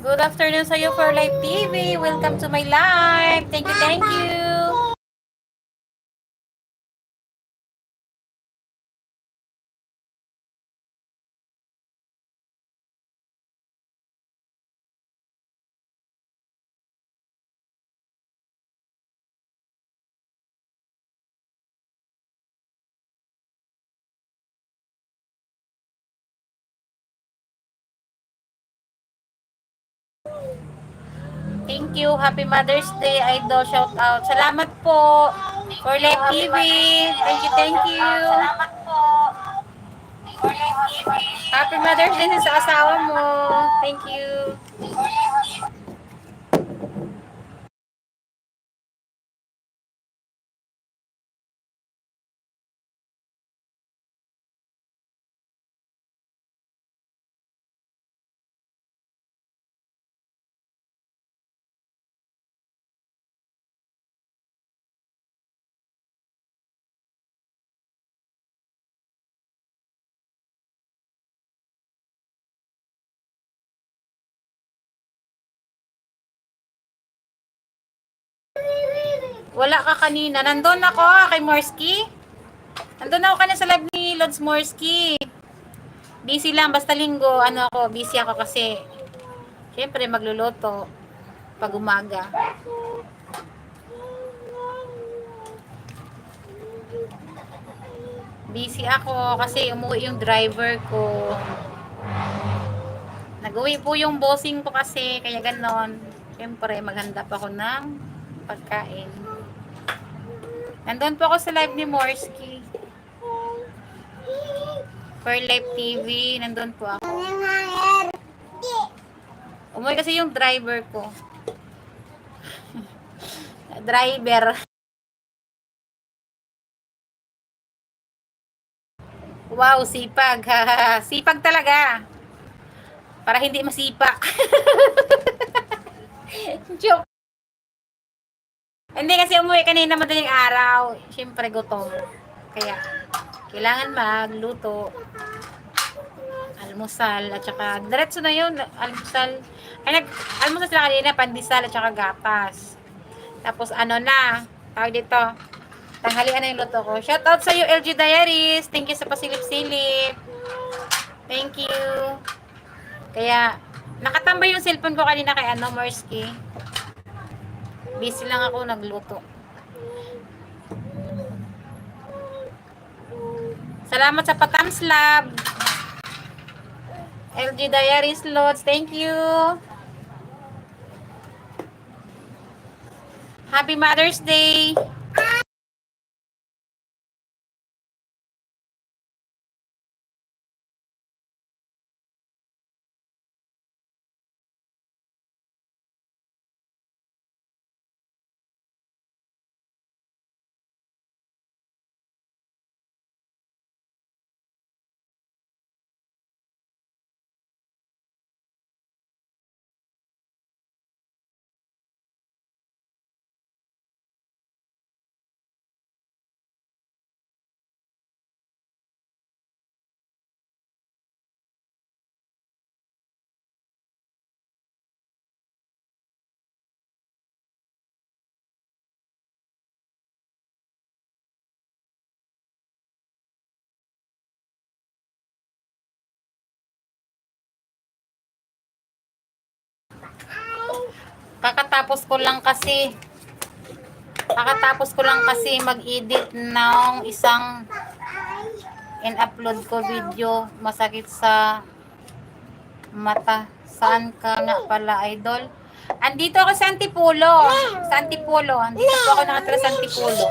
Good afternoon sa iyo for Live TV. Welcome to my live. Thank you, thank you. Thank you. Happy Mother's Day, Idol. Shout out. Salamat po for Live TV. Thank you, thank you. Salamat po. Happy Mother's Day sa asawa mo. Thank you. Wala ka kanina. Nandun ako kay Morsky. Nandun ako kanina sa live ni Lods Morsky. Busy lang. Basta linggo, busy ako kasi syempre magluluto pag umaga. Busy ako kasi umuwi yung driver ko. Nag-uwi po yung bossing ko kasi, kaya ganon. Siyempre, maghanda pa ako ng pagkain. Nandun po ako sa live ni Morsky. For Live TV, nandun po ako. Umuwi kasi yung driver ko. Driver. Wow, sipag. Sipag talaga. Para hindi masipa. Joke. Hindi kasi umuwi kanina madaling araw. Siyempre gutom. Kaya kailangan magluto. Almusal at saka diretso na yun. Almusal. Almusal sila kanina, pandesal at saka gatas. Tapos tawag dito. Tanghalian na yung luto ko. Shout out sa iyo LG Diaries. Thank you sa pasilip-silip. Thank you. Kaya nakatambay yung cellphone ko kanina kay Morsky. Busy lang ako nagluto. Salamat sa Patams Lab. LG Diaries Lods, thank you. Happy Mother's Day. Kakatapos ko lang kasi mag-edit ng isang in-upload ko video. Masakit sa mata. Saan ka nga pala, Idol? Andito ako sa Antipolo. Sa Antipolo. Andito po ako nakatira sa Antipolo.